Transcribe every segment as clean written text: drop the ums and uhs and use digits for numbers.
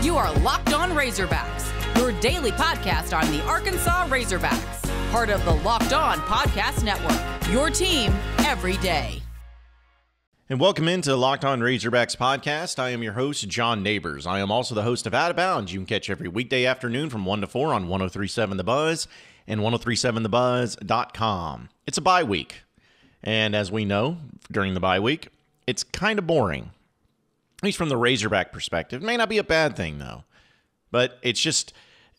You are Locked On Razorbacks, your daily podcast on the Arkansas Razorbacks, part of the Locked On Podcast Network, your team every day. And welcome into the Locked On Razorbacks podcast. I am your host, John Neighbors. I am also the host of Out of Bounds. You can catch every weekday afternoon from 1 to 4 on 103.7 The Buzz and 103.7thebuzz.com. It's a bye week. And as we know, during the bye week, it's kind of boring. At least from the Razorback perspective. It may not be a bad thing, though. But it's just,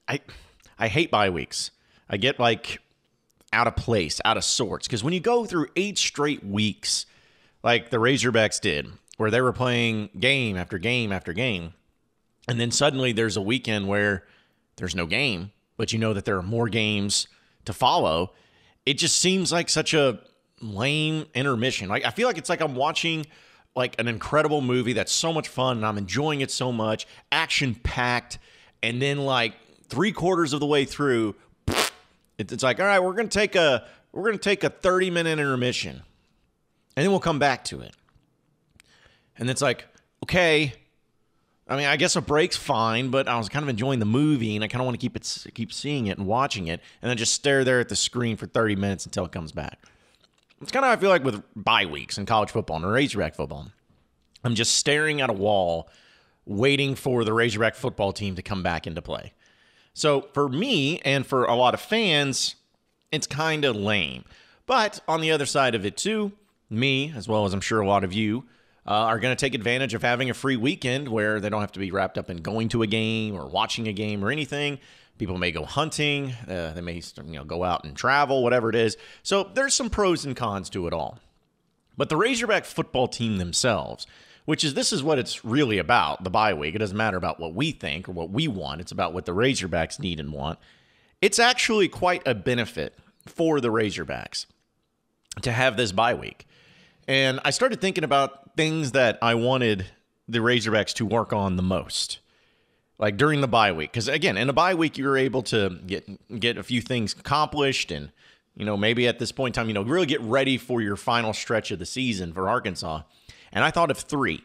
I hate bye weeks. I get, out of place, out of sorts. Because when you go through 8 straight weeks, like the Razorbacks did, where they were playing game after game after game, and then suddenly there's a weekend where there's no game, but you know that there are more games to follow, it just seems like such a lame intermission. I feel like it's like I'm watching an incredible movie that's so much fun and I'm enjoying it so much, action-packed, and then 3/4 of the way through, it's like, all right, we're gonna take a 30-minute intermission, and then we'll come back to it. And it's like, okay, I mean, I guess a break's fine, but I was kind of enjoying the movie, and I kind of want to keep seeing it and watching it, and then just stare there at the screen for 30 minutes until it comes back. It's kind of how I feel like with bye weeks in college football and Razorback football. I'm just staring at a wall, waiting for the Razorback football team to come back into play. So for me and for a lot of fans, it's kind of lame. But on the other side of it too, me, as well as I'm sure a lot of you, are going to take advantage of having a free weekend where they don't have to be wrapped up in going to a game or watching a game or anything. People may go hunting. They may go out and travel, whatever it is. So there's some pros and cons to it all. But the Razorback football team themselves, this is what it's really about, the bye week. It doesn't matter about what we think or what we want. It's about what the Razorbacks need and want. It's actually quite a benefit for the Razorbacks to have this bye week. And I started thinking about things that I wanted the Razorbacks to work on the most. During the bye week. Because, again, in a bye week, you're able to get a few things accomplished and, maybe at this point in time, really get ready for your final stretch of the season for Arkansas. And I thought of three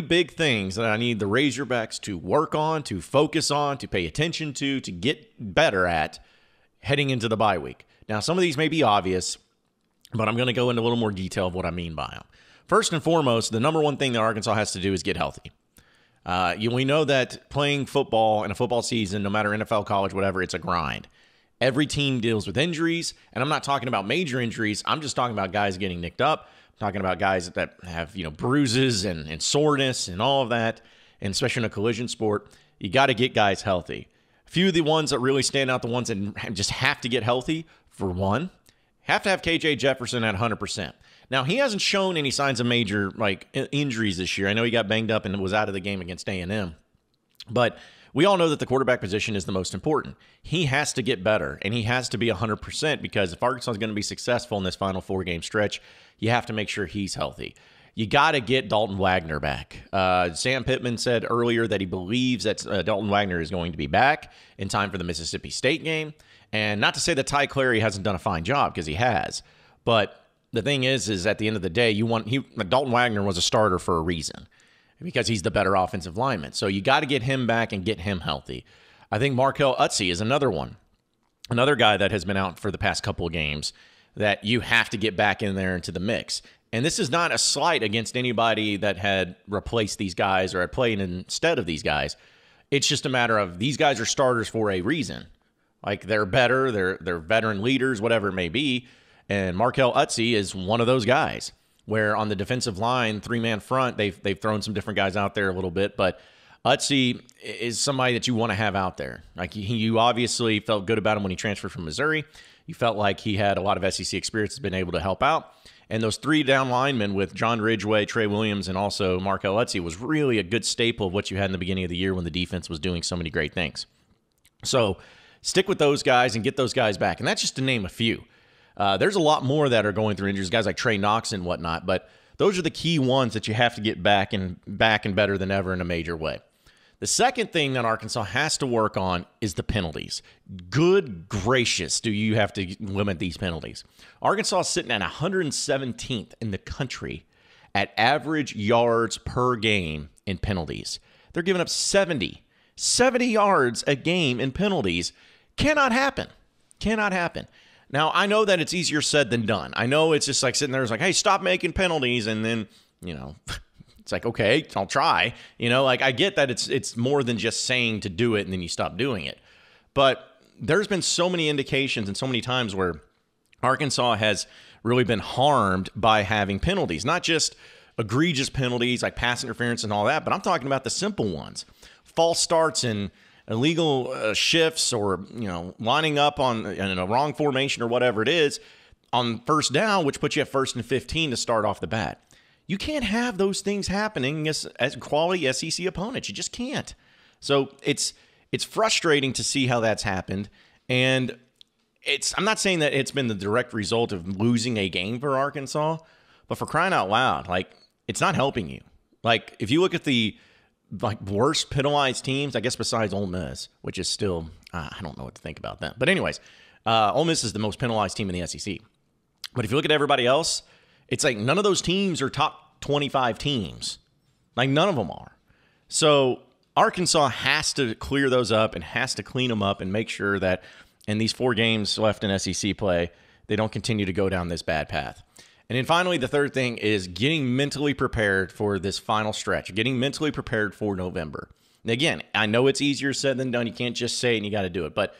big things that I need the Razorbacks to work on, to focus on, to pay attention to get better at heading into the bye week. Now, some of these may be obvious, but I'm going to go into a little more detail of what I mean by them. First and foremost, the number one thing that Arkansas has to do is get healthy. We know that playing football in a football season, no matter NFL, college, whatever, it's a grind. Every team deals with injuries, and I'm not talking about major injuries. I'm just talking about guys getting nicked up. I'm talking about guys that have bruises and soreness and all of that, and especially in a collision sport, you got to get guys healthy. A few of the ones that really stand out, the ones that just have to get healthy, for one, have to have KJ Jefferson at 100%. Now, he hasn't shown any signs of major injuries this year. I know he got banged up and was out of the game against A&M. But we all know that the quarterback position is the most important. He has to get better, and he has to be 100% because if Arkansas is going to be successful in this final 4-game stretch, you have to make sure he's healthy. You got to get Dalton Wagner back. Sam Pittman said earlier that he believes that Dalton Wagner is going to be back in time for the Mississippi State game. And not to say that Ty Clary hasn't done a fine job, because he has. But the thing is at the end of the day, Dalton Wagner was a starter for a reason because he's the better offensive lineman. So you got to get him back and get him healthy. I think Markel Utsey is another one, another guy that has been out for the past couple of games that you have to get back in there into the mix. And this is not a slight against anybody that had replaced these guys or had played instead of these guys. It's just a matter of these guys are starters for a reason. They're better, they're veteran leaders, whatever it may be. And Markel Utsey is one of those guys where on the defensive line, 3-man front, they've thrown some different guys out there a little bit, but Utsey is somebody that you want to have out there. You obviously felt good about him when he transferred from Missouri. You felt like he had a lot of SEC experience, has been able to help out. And those 3 down linemen with John Ridgeway, Trey Williams, and also Markel Utsey was really a good staple of what you had in the beginning of the year when the defense was doing so many great things. So stick with those guys and get those guys back. And that's just to name a few. There's a lot more that are going through injuries, guys like Trey Knox and whatnot, but those are the key ones that you have to get back and better than ever in a major way. The second thing that Arkansas has to work on is the penalties. Good gracious, do you have to limit these penalties? Arkansas is sitting at 117th in the country at average yards per game in penalties. They're giving up 70. 70 yards a game in penalties cannot happen. Cannot happen. Now, I know that it's easier said than done. I know it's just like sitting there, it's like, hey, stop making penalties. And then, it's like, okay, I'll try. Like I get that it's more than just saying to do it and then you stop doing it. But there's been so many indications and so many times where Arkansas has really been harmed by having penalties, not just egregious penalties like pass interference and all that, but I'm talking about the simple ones. False starts and illegal shifts or, lining up in a wrong formation or whatever it is on first down, which puts you at 1st and 15 to start off the bat. You can't have those things happening as quality SEC opponents. You just can't. So it's frustrating to see how that's happened. And I'm not saying that it's been the direct result of losing a game for Arkansas, but for crying out loud, like, it's not helping you. Like, if you look at the worst penalized teams, I guess besides Ole Miss, which is still, I don't know what to think about that. But anyways, Ole Miss is the most penalized team in the SEC. But if you look at everybody else, it's like none of those teams are top 25 teams. Like, none of them are. So Arkansas has to clear those up and has to clean them up and make sure that in these 4 games left in SEC play, they don't continue to go down this bad path. And then finally, the third thing is getting mentally prepared for this final stretch, getting mentally prepared for November. And again, I know it's easier said than done. You can't just say it and you got to do it. But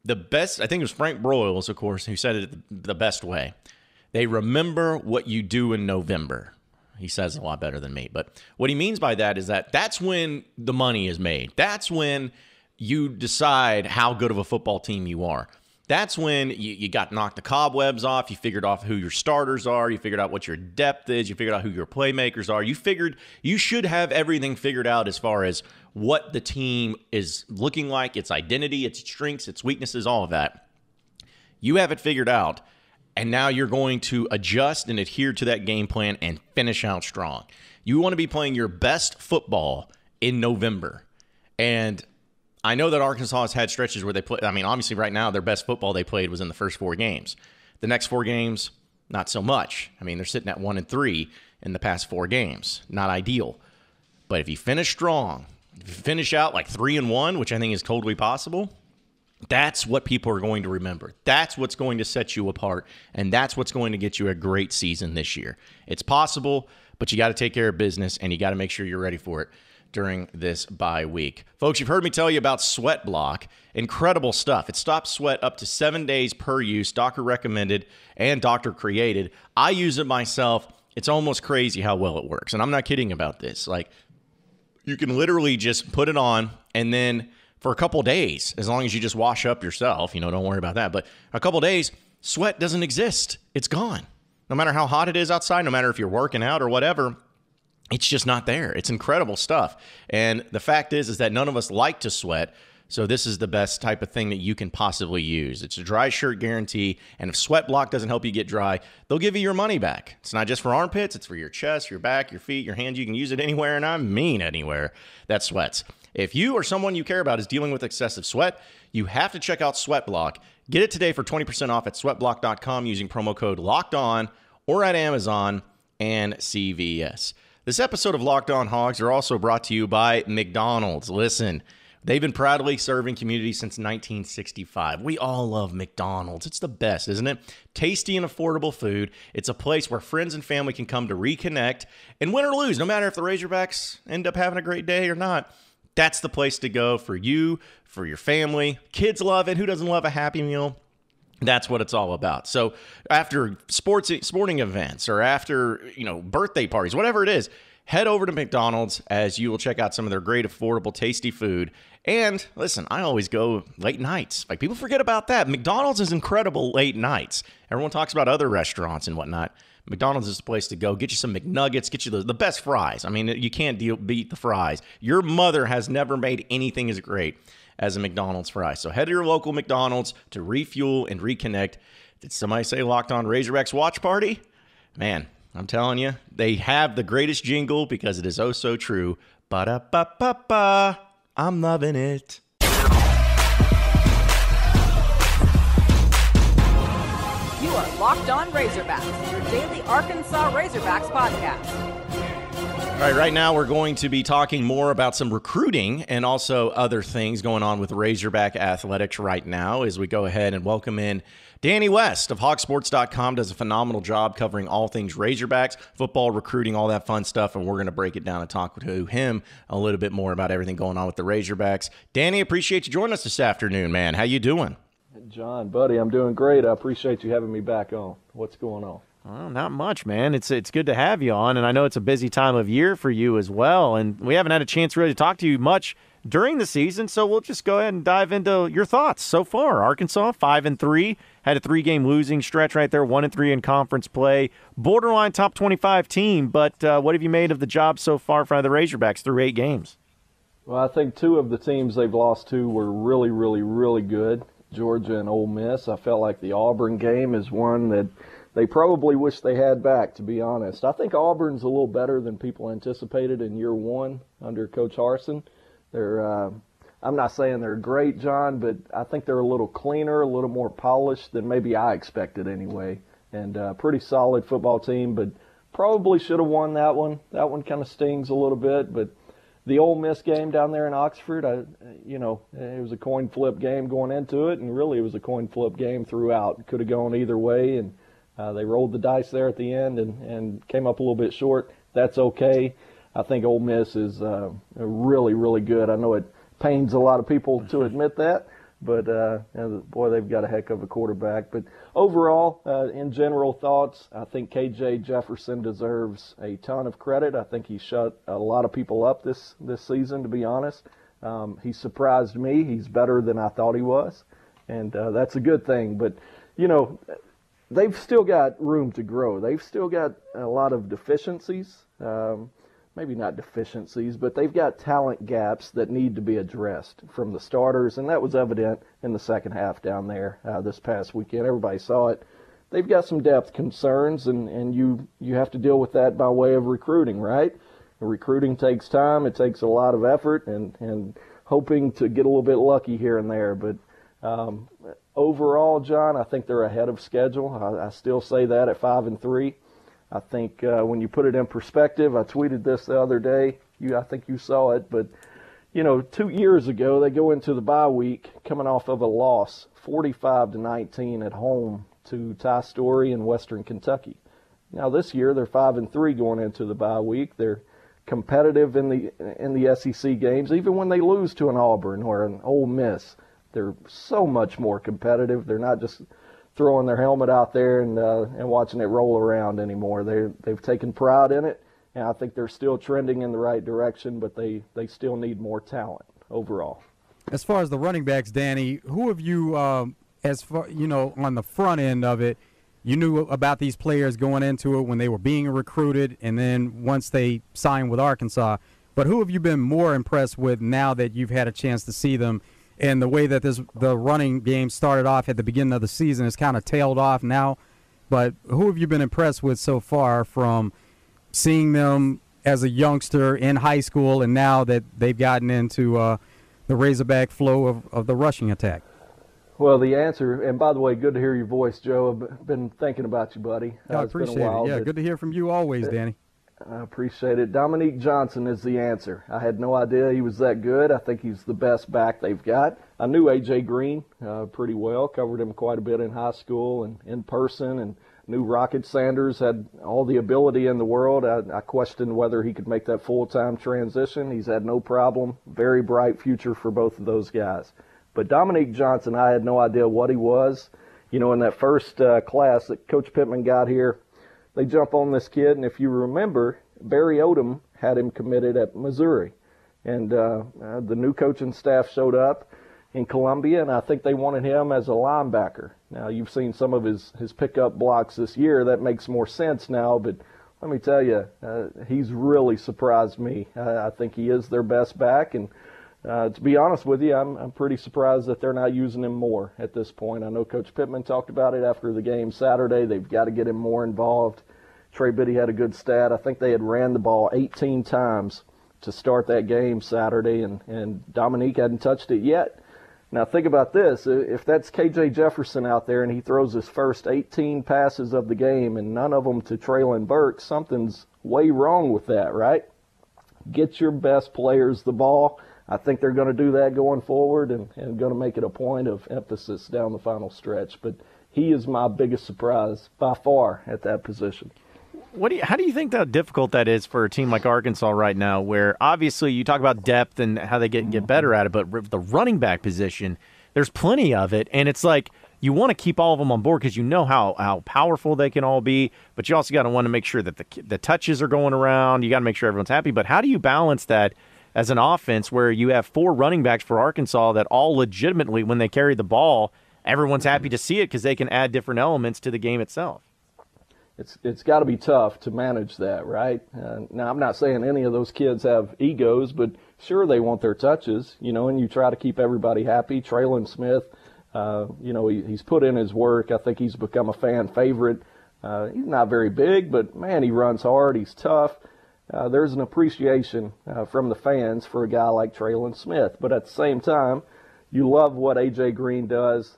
the best, I think it was Frank Broyles, of course, who said it the best way. They remember what you do in November. He says it a lot better than me. But what he means by that is that that's when the money is made. That's when you decide how good of a football team you are. That's when you got knocked the cobwebs off. You figured out who your starters are. You figured out what your depth is. You figured out who your playmakers are. You figured you should have everything figured out as far as what the team is looking like, its identity, its strengths, its weaknesses, all of that. You have it figured out, and now you're going to adjust and adhere to that game plan and finish out strong. You want to be playing your best football in November. And I know that Arkansas has had stretches where they play. I mean, obviously right now their best football they played was in the first 4 games. The next 4 games, not so much. I mean, they're sitting at 1-3 in the past 4 games. Not ideal. But if you finish strong, if you finish out like 3-1, which I think is totally possible, that's what people are going to remember. That's what's going to set you apart, and that's what's going to get you a great season this year. It's possible, but you got to take care of business, and you got to make sure you're ready for it during this bye week. Folks, you've heard me tell you about Sweat Block. Incredible stuff. It stops sweat up to 7 days per use. Doctor recommended and doctor created. I use it myself. It's almost crazy how well it works. And I'm not kidding about this. Like, you can literally just put it on and then for a couple days, as long as you just wash up yourself, don't worry about that. But a couple days, sweat doesn't exist. It's gone. No matter how hot it is outside, no matter if you're working out or whatever, it's just not there. It's incredible stuff. And the fact is that none of us like to sweat. So this is the best type of thing that you can possibly use. It's a dry shirt guarantee. And if Sweat Block doesn't help you get dry, they'll give you your money back. It's not just for armpits. It's for your chest, your back, your feet, your hands. You can use it anywhere, and I mean anywhere that sweats. If you or someone you care about is dealing with excessive sweat, you have to check out Sweat Block. Get it today for 20% off at sweatblock.com using promo code LOCKEDON or at Amazon and CVS. This episode of Locked On Hogs are also brought to you by McDonald's. Listen, they've been proudly serving communities since 1965. We all love McDonald's. It's the best, isn't it? Tasty and affordable food. It's a place where friends and family can come to reconnect and win or lose, no matter if the Razorbacks end up having a great day or not. That's the place to go for you, for your family. Kids love it. Who doesn't love a Happy Meal? That's what it's all about. So after sporting events or after, birthday parties, whatever it is, head over to McDonald's as you will check out some of their great, affordable, tasty food. And listen, I always go late nights. Like, people forget about that. McDonald's is incredible late nights. Everyone talks about other restaurants and whatnot. McDonald's is the place to go. Get you some McNuggets. Get you the best fries. I mean, you can't beat the fries. Your mother has never made anything as great as a McDonald's fry. So head to your local McDonald's to refuel and reconnect. Did somebody say Locked On Razorbacks watch party? Man, I'm telling you, they have the greatest jingle because it is oh so true. Ba-da-ba-ba-ba. I'm loving it. You are Locked On Razorbacks, your daily Arkansas Razorbacks podcast. All right now we're going to be talking more about some recruiting and also other things going on with Razorback Athletics right now as we go ahead and welcome in Danny West of Hawksports.com. Does a phenomenal job covering all things Razorbacks, football, recruiting, all that fun stuff, and we're going to break it down and talk to him a little bit more about everything going on with the Razorbacks. Danny, appreciate you joining us this afternoon, man. How you doing? John, buddy, I'm doing great. I appreciate you having me back on. What's going on? Well, not much, man. It's good to have you on, and I know it's a busy time of year for you as well, and we haven't had a chance really to talk to you much during the season, so we'll just go ahead and dive into your thoughts so far. Arkansas, 5-3, had a 3-game losing stretch right there, 1-3 in conference play, borderline top 25 team, but what have you made of the job so far for the Razorbacks through 8 games? Well, I think 2 of the teams they've lost to were really, really, really good, Georgia and Ole Miss. I felt like the Auburn game is one that they probably wish they had back, to be honest. I think Auburn's a little better than people anticipated in year 1 under Coach Harsin. I'm not saying they're great, John, but I think they're a little cleaner, a little more polished than maybe I expected anyway. And pretty solid football team, but probably should have won that one. That one kind of stings a little bit, but the Ole Miss game down there in Oxford, it was a coin flip game going into it, and really it was a coin flip game throughout. It could have gone either way, and they rolled the dice there at the end and came up a little bit short. That's okay. I think Ole Miss is really, really good. I know it pains a lot of people to admit that, but boy, they've got a heck of a quarterback. But overall, in general thoughts, I think KJ Jefferson deserves a ton of credit. I think he shut a lot of people up this season, to be honest. He surprised me. He's better than I thought he was, and that's a good thing. But, they've still got room to grow. They've still got a lot of deficiencies. Maybe not deficiencies, but they've got talent gaps that need to be addressed from the starters, and that was evident in the second half down there this past weekend. Everybody saw it. They've got some depth concerns, and you have to deal with that by way of recruiting, right? Recruiting takes time. It takes a lot of effort and hoping to get a little bit lucky here and there. But overall, John, I think they're ahead of schedule. I still say that at 5-3. I think when you put it in perspective, I tweeted this the other day. I think you saw it, but 2 years ago they go into the bye week coming off of a loss, 45-19 at home to Ty Story in Western Kentucky. Now this year they're 5-3 going into the bye week. They're competitive in the SEC games, even when they lose to an Auburn or an Ole Miss. They're so much more competitive. They're not just throwing their helmet out there and watching it roll around anymore. They've taken pride in it, and I think they're still trending in the right direction, but they still need more talent overall. As far as the running backs, Danny, who have you, on the front end of it, you knew about these players going into it when they were being recruited and then once they signed with Arkansas, but who have you been more impressed with now that you've had a chance to see them? And the way that the running game started off at the beginning of the season has kind of tailed off now. But who have you been impressed with so far from seeing them as a youngster in high school and now that they've gotten into the Razorback flow of the rushing attack? Well, the answer, and by the way, good to hear your voice, Joe. I've been thinking about you, buddy. I appreciate it. Yeah, good to hear from you always, Danny. I appreciate it. Dominique Johnson is the answer. I had no idea he was that good. I think he's the best back they've got. I knew A.J. Green pretty well, covered him quite a bit in high school and in person, and knew Rocket Sanders had all the ability in the world. I questioned whether he could make that full-time transition. He's had no problem. Very bright future for both of those guys. But Dominique Johnson, I had no idea what he was. In that first class that Coach Pittman got here, they jump on this kid, and if you remember, Barry Odom had him committed at Missouri. And the new coaching staff showed up in Columbia, and I think they wanted him as a linebacker. Now, you've seen some of his pickup blocks this year. That makes more sense now, but let me tell you, he's really surprised me. I think he is their best back, and to be honest with you, I'm pretty surprised that they're not using him more at this point. I know Coach Pittman talked about it after the game Saturday. They've got to get him more involved. Trey Biddy had a good stat. I think they had ran the ball 18 times to start that game Saturday, and Dominique hadn't touched it yet. Now think about this. If that's KJ Jefferson out there and he throws his first 18 passes of the game and none of them to Traeland Burke, something's way wrong with that, right? get your best players the ball. I think they're going to do that going forward and going to make it a point of emphasis down the final stretch. But he is my biggest surprise by far at that position. How do you think that difficult that is for a team like Arkansas right now, where obviously you talk about depth and how they get better at it, but the running back position, there's plenty of it, and it's like you want to keep all of them on board because you know how powerful they can all be, but you also got to want to make sure that the touches are going around. You got to make sure everyone's happy. But how do you balance that as an offense where you have 4 running backs for Arkansas that all legitimately, when they carry the ball, everyone's happy to see it because they can add different elements to the game itself? It's got to be tough to manage that, right? Now, I'm not saying any of those kids have egos, but sure, they want their touches, and you try to keep everybody happy. Traeland Smith, he's put in his work. I think he's become a fan favorite. He's not very big, but, man, he runs hard. He's tough. There's an appreciation from the fans for a guy like Traeland Smith. But at the same time, you love what A.J. Green does.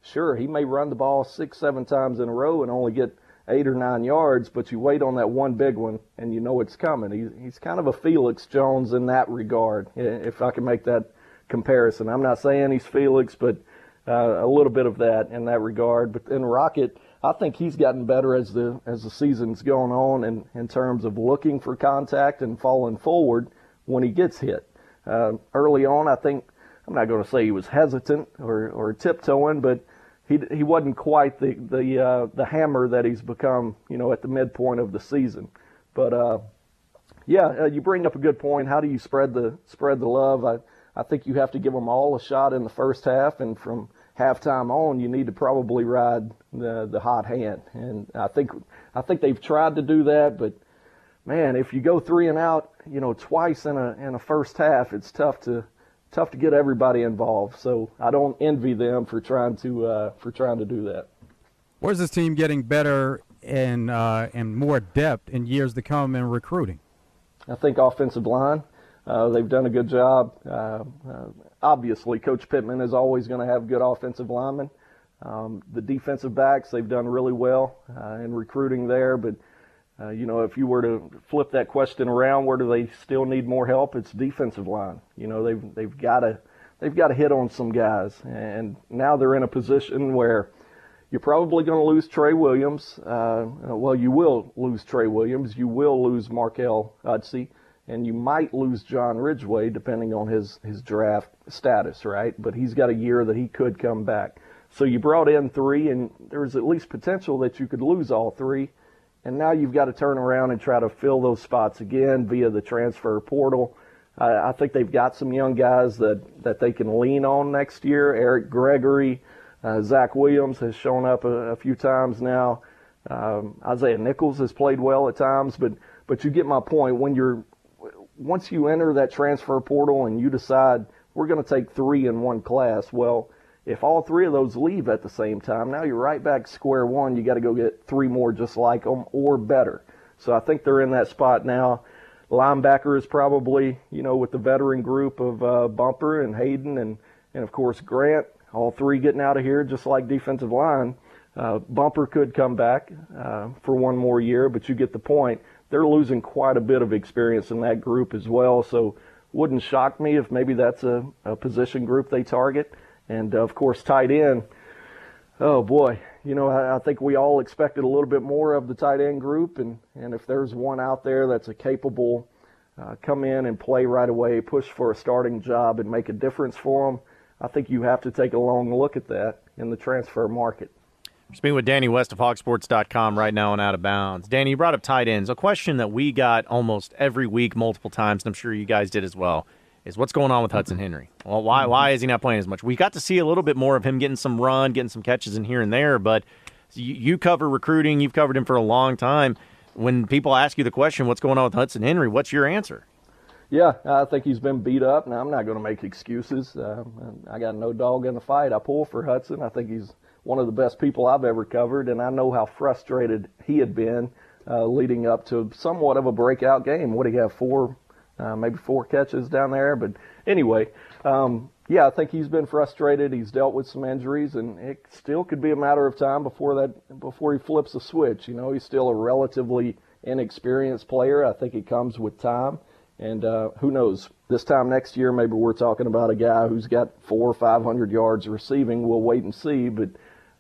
Sure, he may run the ball 6-7 times in a row and only get 8 or 9 yards, but you wait on that one big one, and you know it's coming. He's kind of a Felix Jones in that regard, if I can make that comparison. I'm not saying he's Felix, but a little bit of that in that regard. But in Rocket, I think he's gotten better as the season's going on in terms of looking for contact and falling forward when he gets hit. Early on, I think, I'm not going to say he was hesitant or tiptoeing, but he wasn't quite the hammer that he's become, at the midpoint of the season. But you bring up a good point. How do you spread the love? I think you have to give them all a shot in the first half, and from halftime on, you need to probably ride the hot hand. And I think they've tried to do that, but man, if you go 3 and out, twice in a first half, it's tough to get everybody involved. So I don't envy them for trying to do that. Where's this team getting better and more depth in years to come in recruiting? I think offensive line. They've done a good job. Obviously, Coach Pittman is always going to have good offensive linemen. The defensive backs, they've done really well in recruiting there. But, if you were to flip that question around, where do they still need more help? It's defensive line. They've got to hit on some guys. And now they're in a position where you're probably going to lose Trey Williams. You will lose Trey Williams. You will lose Markel Utsey. And you might lose John Ridgway, depending on his draft status, right? But he's got a year that he could come back. So you brought in 3, and there's at least potential that you could lose all 3. And now you've got to turn around and try to fill those spots again via the transfer portal. I think they've got some young guys that they can lean on next year. Eric Gregory, Zach Williams has shown up a few times now. Isaiah Nichols has played well at times, but you get my point. Once you enter that transfer portal and you decide we're going to take 3 in one class, well, if all 3 of those leave at the same time, now you're right back square one. You got to go get 3 more just like them or better. So I think they're in that spot now. Linebacker is probably, with the veteran group of Bumper and Hayden and of course Grant, all 3 getting out of here just like defensive line. Bumper could come back for 1 more year, but you get the point. They're losing quite a bit of experience in that group as well, so wouldn't shock me if maybe that's a position group they target. And, of course, tight end, oh, boy, I think we all expected a little bit more of the tight end group, and if there's one out there that's a capable come in and play right away, push for a starting job and make a difference for them, I think you have to take a long look at that in the transfer market. Speaking with Danny West of Hogsports.com right now on Out of Bounds. Danny, you brought up tight ends. A question that we got almost every week, multiple times, and I'm sure you guys did as well, is what's going on with Hudson Henry? Well, why is he not playing as much? We got to see a little bit more of him getting some run, getting some catches in here and there, but you cover recruiting. You've covered him for a long time. When people ask you the question, what's going on with Hudson Henry, what's your answer? Yeah, I think he's been beat up. Now, I'm not going to make excuses. I got no dog in the fight. I pull for Hudson. I think he's one of the best people I've ever covered, and I know how frustrated he had been leading up to somewhat of a breakout game. What do you have, maybe 4 catches down there? But anyway, I think he's been frustrated. He's dealt with some injuries, and it still could be a matter of time before he flips the switch. He's still a relatively inexperienced player. I think it comes with time. And who knows, this time next year, maybe we're talking about a guy who's got 400 or 500 yards receiving. We'll wait and see, but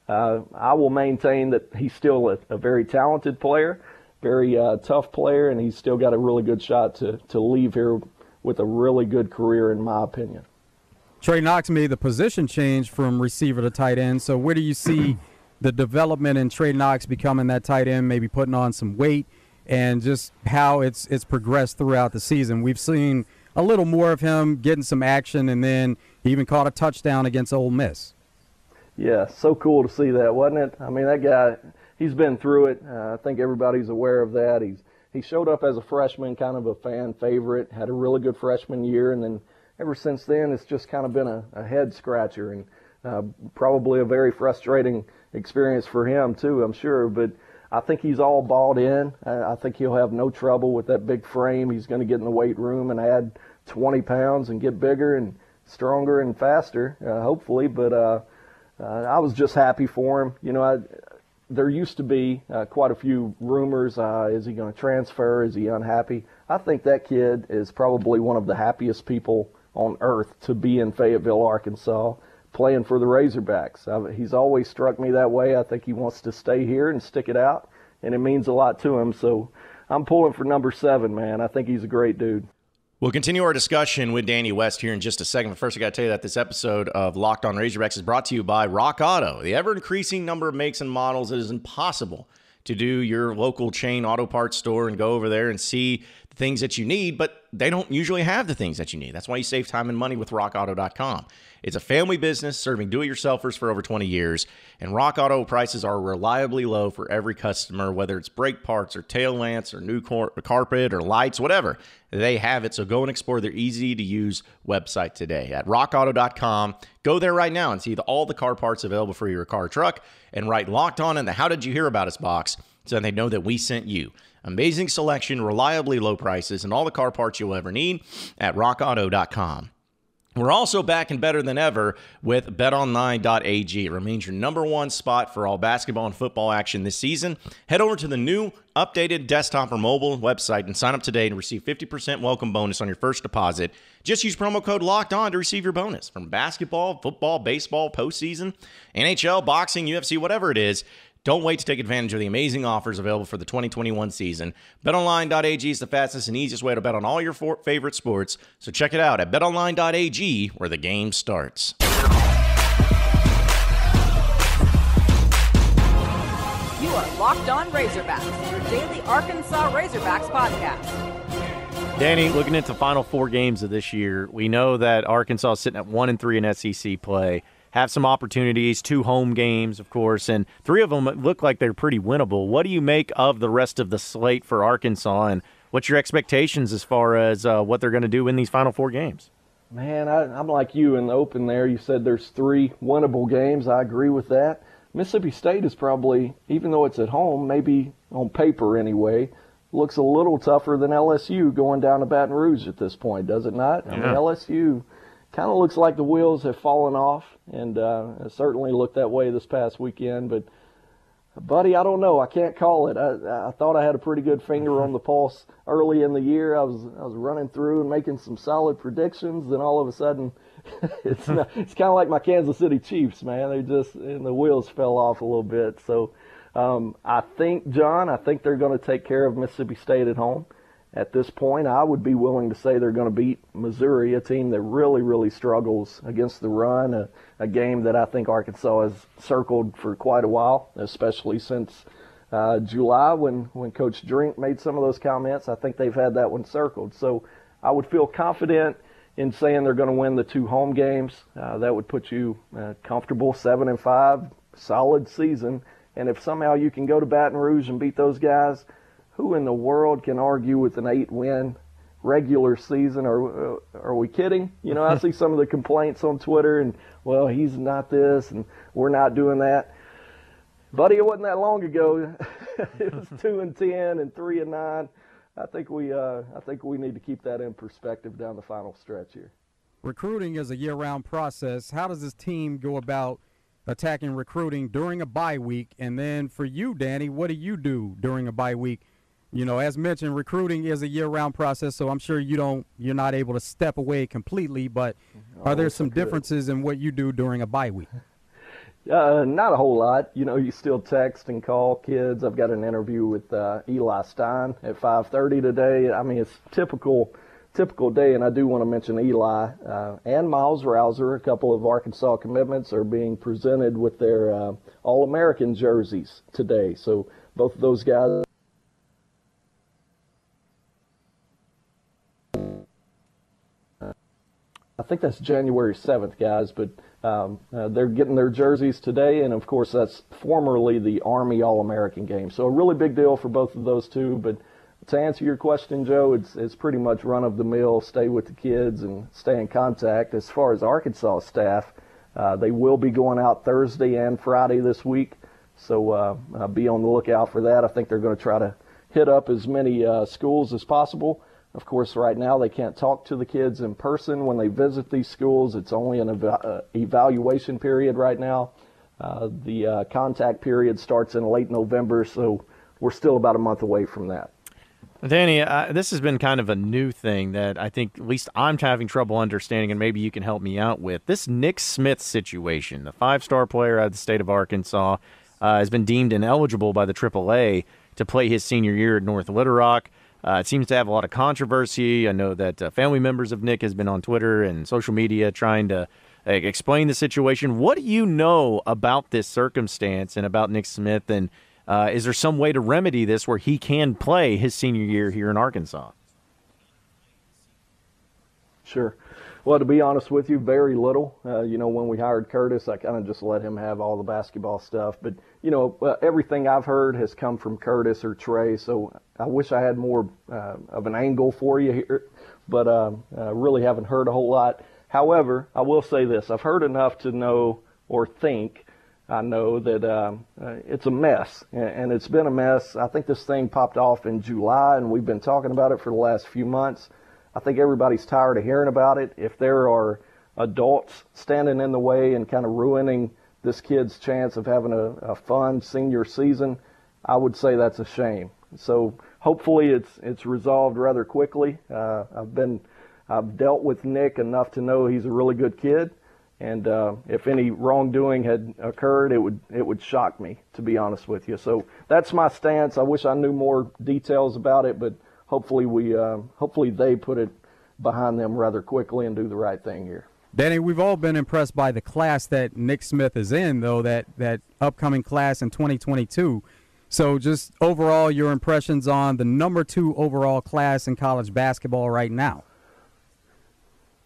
I will maintain that he's still a very talented player, very tough player, and he's still got a really good shot to leave here with a really good career, in my opinion. Trey Knox made the position change from receiver to tight end, so where do you see the development in Trey Knox becoming that tight end, maybe putting on some weight, and just how it's progressed throughout the season? We've seen a little more of him getting some action, and then he even caught a touchdown against Ole Miss. Yeah, so cool to see that, wasn't it? I mean, that guy, he's been through it. I think everybody's aware of that. He showed up as a freshman, kind of a fan favorite, had a really good freshman year, and then ever since then it's just kind of been a head scratcher, and probably a very frustrating experience for him too, I'm sure. But I think he's all bought in. I think he'll have no trouble with that big frame. He's going to get in the weight room and add 20 pounds and get bigger and stronger and faster, hopefully. But I was just happy for him. You know, there used to be quite a few rumors. Is he going to transfer? Is he unhappy? I think that kid is probably one of the happiest people on earth to be in Fayetteville, Arkansas, playing for the Razorbacks. He's always struck me that way. I think he wants to stay here and stick it out, and it means a lot to him. So I'm pulling for number 7, man. I think he's a great dude. We'll continue our discussion with Danny West here in just a second. But first, I got to tell you that this episode of Locked On Razorbacks is brought to you by Rock Auto. The ever-increasing number of makes and models, it is impossible to do your local chain auto parts store and go over there and see the things that you need, but they don't usually have the things that you need. That's why you save time and money with rockauto.com. It's a family business serving do-it-yourselfers for over 20 years, and Rock Auto prices are reliably low for every customer, whether it's brake parts or tail lamps or new carpet or lights, whatever. They have it, so go and explore their easy-to-use website today at rockauto.com. Go there right now and see all the car parts available for your car or truck, and write Locked On in the How Did You Hear About Us box so they know that we sent you. Amazing selection, reliably low prices, and all the car parts you'll ever need at rockauto.com. We're also back and better than ever with betonline.ag. It remains your number one spot for all basketball and football action this season. Head over to the new updated desktop or mobile website and sign up today and receive 50% welcome bonus on your first deposit. Just use promo code Locked On to receive your bonus. From basketball, football, baseball, postseason, NHL, boxing, UFC, whatever it is, don't wait to take advantage of the amazing offers available for the 2021 season. BetOnline.ag is the fastest and easiest way to bet on all your favorite sports, so check it out at BetOnline.ag, where the game starts. You are Locked On Razorbacks, your daily Arkansas Razorbacks podcast. Danny, looking into the final 4 games of this year, we know that Arkansas is sitting at 1-3 in SEC play. Have some opportunities, 2 home games, of course, and 3 of them look like they're pretty winnable. What do you make of the rest of the slate for Arkansas, and what's your expectations as far as what they're going to do in these final 4 games? Man, I'm like you in the open there. You said there's 3 winnable games. I agree with that. Mississippi State is probably, even though it's at home, maybe on paper anyway, looks a little tougher than LSU going down to Baton Rouge at this point, does it not? Yeah. I mean, LSU kind of looks like the wheels have fallen off, and it certainly looked that way this past weekend. But, buddy, I don't know. I can't call it. I thought I had a pretty good finger on the pulse early in the year. I was running through and making some solid predictions. Then all of a sudden, it's kind of like my Kansas City Chiefs, man. And the wheels fell off a little bit. So I think, John, they're going to take care of Mississippi State at home. At this point, I would be willing to say they're going to beat Missouri, a team that really, really struggles against the run, a game that I think Arkansas has circled for quite a while, especially since July when Coach Drink made some of those comments. I think they've had that one circled. So I would feel confident in saying they're going to win the 2 home games. That would put you comfortable, 7-5, solid season. And if somehow you can go to Baton Rouge and beat those guys, who in the world can argue with an 8-win regular season? Are we kidding? You know, I see some of the complaints on Twitter, and, well, he's not this, and we're not doing that. Buddy, it wasn't that long ago. It was 2-10 and 3-9. I think we need to keep that in perspective down the final stretch here. Recruiting is a year-round process. How does this team go about attacking recruiting during a bye week? And then for you, Danny, what do you do during a bye week as mentioned, recruiting is a year-round process, so I'm sure you're not able to step away completely, but are there some differences in what you do during a bye week? Not a whole lot. You still text and call kids. I've got an interview with Eli Stein at 5:30 today. I mean, it's typical day, and I do want to mention Eli and Miles Rouser. A couple of Arkansas commitments are being presented with their All-American jerseys today. So both of those guys. I think that's January 7th, guys, but they're getting their jerseys today, and of course that's formerly the Army All-American game. So a really big deal for both of those two. But to answer your question, Joe, it's pretty much run-of-the-mill, stay with the kids and stay in contact. As far as Arkansas staff, they will be going out Thursday and Friday this week, so be on the lookout for that. I think they're going to try to hit up as many schools as possible. Of course, right now they can't talk to the kids in person when they visit these schools. It's only an evaluation period right now. The contact period starts in late November, so we're still about a month away from that. Danny, this has been kind of a new thing that I think at least I'm having trouble understanding, and maybe you can help me out with. This Nick Smith situation, the 5-star player out of the state of Arkansas, has been deemed ineligible by the AAA to play his senior year at North Little Rock. It seems to have a lot of controversy. I know that family members of Nick has been on Twitter and social media trying to explain the situation. What do you know about this circumstance and about Nick Smith? And is there some way to remedy this where he can play his senior year here in Arkansas? Sure. Well, to be honest with you, very little. When we hired Curtis, I kind of just let him have all the basketball stuff. But, everything I've heard has come from Curtis or Trey, so I wish I had more of an angle for you here, but really haven't heard a whole lot. However, I will say this. I've heard enough to know or think I know that it's a mess, and it's been a mess. I think this thing popped off in July, and we've been talking about it for the last few months. I think everybody's tired of hearing about it. If there are adults standing in the way and kind of ruining this kid's chance of having a fun senior season, I would say that's a shame. So hopefully it's resolved rather quickly. I've dealt with Nick enough to know he's a really good kid, and if any wrongdoing had occurred, it would shock me, to be honest with you. So that's my stance. I wish I knew more details about it, but hopefully they put it behind them rather quickly and do the right thing here. Danny, we've all been impressed by the class that Nick Smith is in, though, that upcoming class in 2022. So just overall, your impressions on the number 2 overall class in college basketball right now?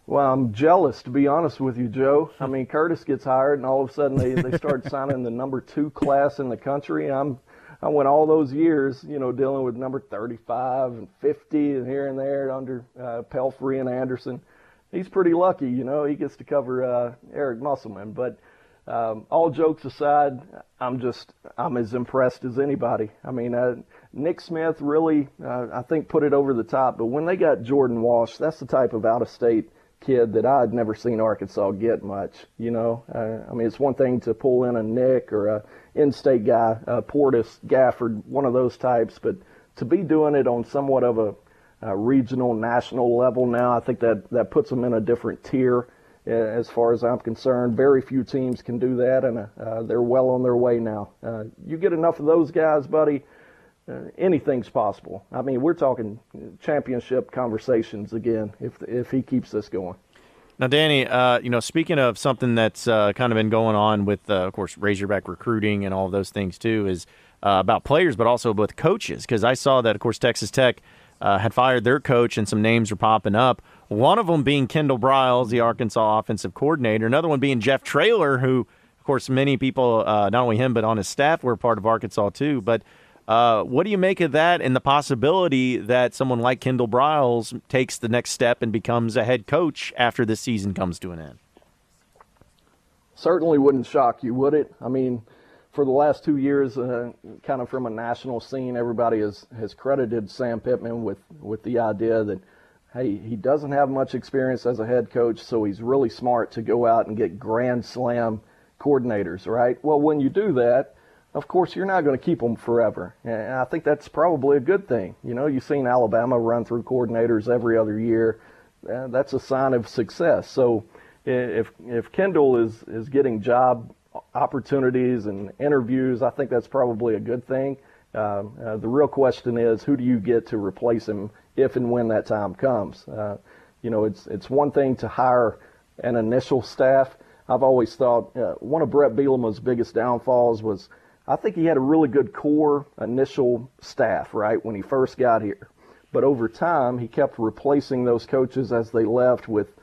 Well, I'm jealous, to be honest with you, Joe. I mean, Curtis gets hired, and all of a sudden they start signing the number 2 class in the country. I went all those years, dealing with number 35 and 50 and here and there under Pelfrey and Anderson. He's pretty lucky, he gets to cover Eric Musselman. But all jokes aside, I'm as impressed as anybody. I mean, Nick Smith really, I think, put it over the top. But when they got Jordan Walsh, that's the type of out-of-state kid that I had never seen Arkansas get much. I mean, it's one thing to pull in a Nick or a in-state guy, Portis, Gafford, one of those types, but to be doing it on somewhat of a regional, national level now, I think that puts them in a different tier as far as I'm concerned. Very few teams can do that, and they're well on their way now. You get enough of those guys, buddy, anything's possible. I mean, we're talking championship conversations again if he keeps this going. Now, Danny, speaking of something that's kind of been going on with, of course, Razorback recruiting and all of those things too, is about players, but also with coaches. Because I saw that, of course, Texas Tech had fired their coach, and some names are popping up. One of them being Kendall Briles, the Arkansas offensive coordinator. Another one being Jeff Traeler, who, of course, many people, not only him but on his staff, were part of Arkansas too. But what do you make of that and the possibility that someone like Kendall Briles takes the next step and becomes a head coach after this season comes to an end? Certainly wouldn't shock you, would it? I mean, for the last 2 years, kind of from a national scene, everybody has credited Sam Pittman with the idea that, hey, he doesn't have much experience as a head coach, so he's really smart to go out and get Grand Slam coordinators, right? Well, when you do that, of course, you're not going to keep them forever. And I think that's probably a good thing. You know, you've seen Alabama run through coordinators every other year. That's a sign of success. So if Kendall is getting job opportunities and interviews, I think that's probably a good thing. The real question is, who do you get to replace him if and when that time comes? You know, it's one thing to hire an initial staff. I've always thought one of Brett Bielema's biggest downfalls was I think he had a really good core initial staff, right, when he first got here. But over time, he kept replacing those coaches as they left with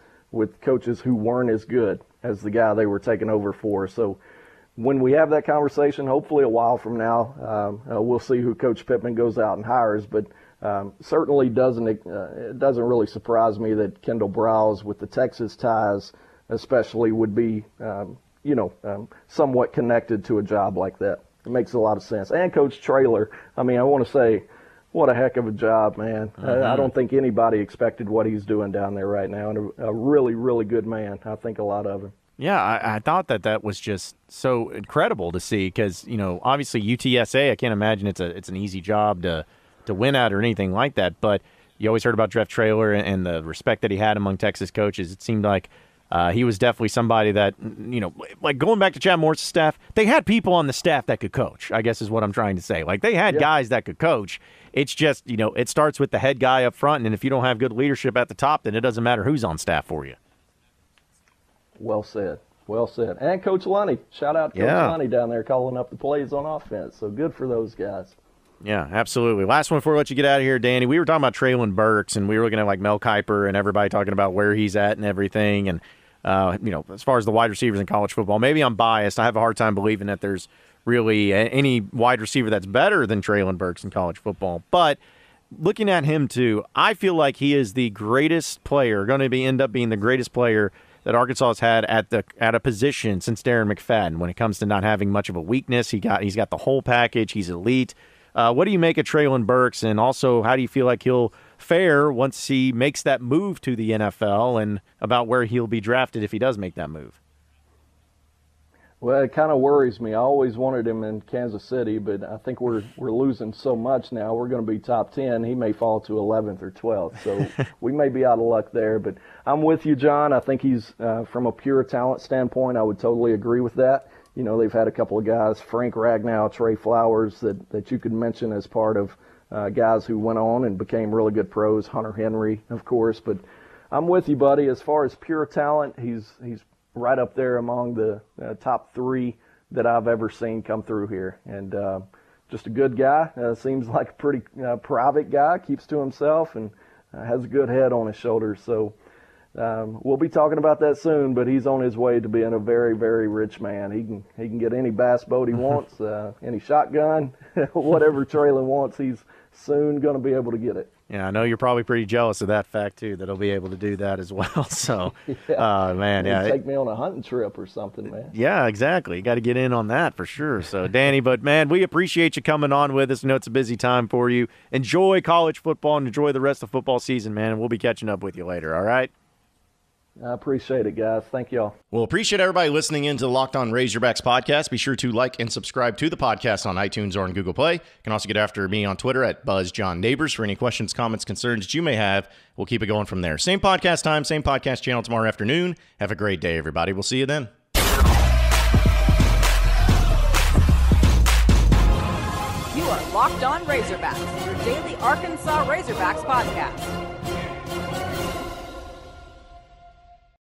coaches who weren't as good as the guy they were taking over for. So when we have that conversation, hopefully a while from now, we'll see who Coach Pittman goes out and hires. But certainly it doesn't really surprise me that Kendall Browse, with the Texas ties especially, would be somewhat connected to a job like that. It makes a lot of sense. And Coach Traeler, I mean, I want to say, what a heck of a job, man. Mm-hmm. I don't think anybody expected what he's doing down there right now. And a really, really good man. I think a lot of him. Yeah, I thought that was just so incredible to see because, you know, obviously UTSA, I can't imagine it's an easy job to win at or anything like that. But you always heard about Jeff Traeler and the respect that he had among Texas coaches. It seemed like he was definitely somebody that, you know, like going back to Chad Morris's staff, they had people on the staff that could coach, I guess is what I'm trying to say. Like they had guys that could coach. It's just, you know, it starts with the head guy up front, and if you don't have good leadership at the top, then it doesn't matter who's on staff for you. Well said. Well said. And Coach Lunny. Shout out to Coach Lunny down there calling up the plays on offense. So good for those guys. Yeah, absolutely. Last one before we let you get out of here, Danny. We were talking about Traeland Burks, and we were looking at like Mel Kiper and everybody talking about where he's at and everything. And, you know, as far as the wide receivers in college football, maybe I'm biased. I have a hard time believing that there's really any wide receiver that's better than Traeland Burks in college football. But looking at him, too, I feel like he is the greatest player, going to end up being the greatest player that Arkansas has had at a position since Darren McFadden when it comes to not having much of a weakness. He's got the whole package. He's elite. What do you make of Traeland Burks, and also how do you feel like he'll fare once he makes that move to the NFL and about where he'll be drafted if he does make that move? Well, it kind of worries me. I always wanted him in Kansas City, but I think we're losing so much now. We're going to be top 10. He may fall to 11th or 12th, so we may be out of luck there. But I'm with you, John. I think he's, from a pure talent standpoint, I would totally agree with that. You know, they've had a couple of guys, Frank Ragnow, Trey Flowers, that you could mention as part of guys who went on and became really good pros. Hunter Henry, of course. But I'm with you, buddy. As far as pure talent, he's right up there among the top three that I've ever seen come through here. And just a good guy. Seems like a pretty private guy, keeps to himself, and has a good head on his shoulders. So we'll be talking about that soon, but he's on his way to being a very, very rich man. He can get any bass boat he wants, any shotgun, whatever Traeland wants, he's soon going to be able to get it. Yeah, I know you're probably pretty jealous of that fact, too, that he'll be able to do that as well. So, man, yeah. Take me on a hunting trip or something, man. Yeah, exactly. You got to get in on that for sure. So, Danny, but, man, we appreciate you coming on with us. I know it's a busy time for you. Enjoy college football and enjoy the rest of football season, man, and we'll be catching up with you later, all right? I appreciate it, guys. Thank y'all. Well, appreciate everybody listening in to the Locked On Razorbacks podcast. Be sure to like and subscribe to the podcast on iTunes or on Google Play. You can also get after me on Twitter at BuzzJohnNeighbors for any questions, comments, concerns that you may have. We'll keep it going from there. Same podcast time, same podcast channel tomorrow afternoon. Have a great day, everybody. We'll see you then. You are Locked On Razorbacks, your daily Arkansas Razorbacks podcast.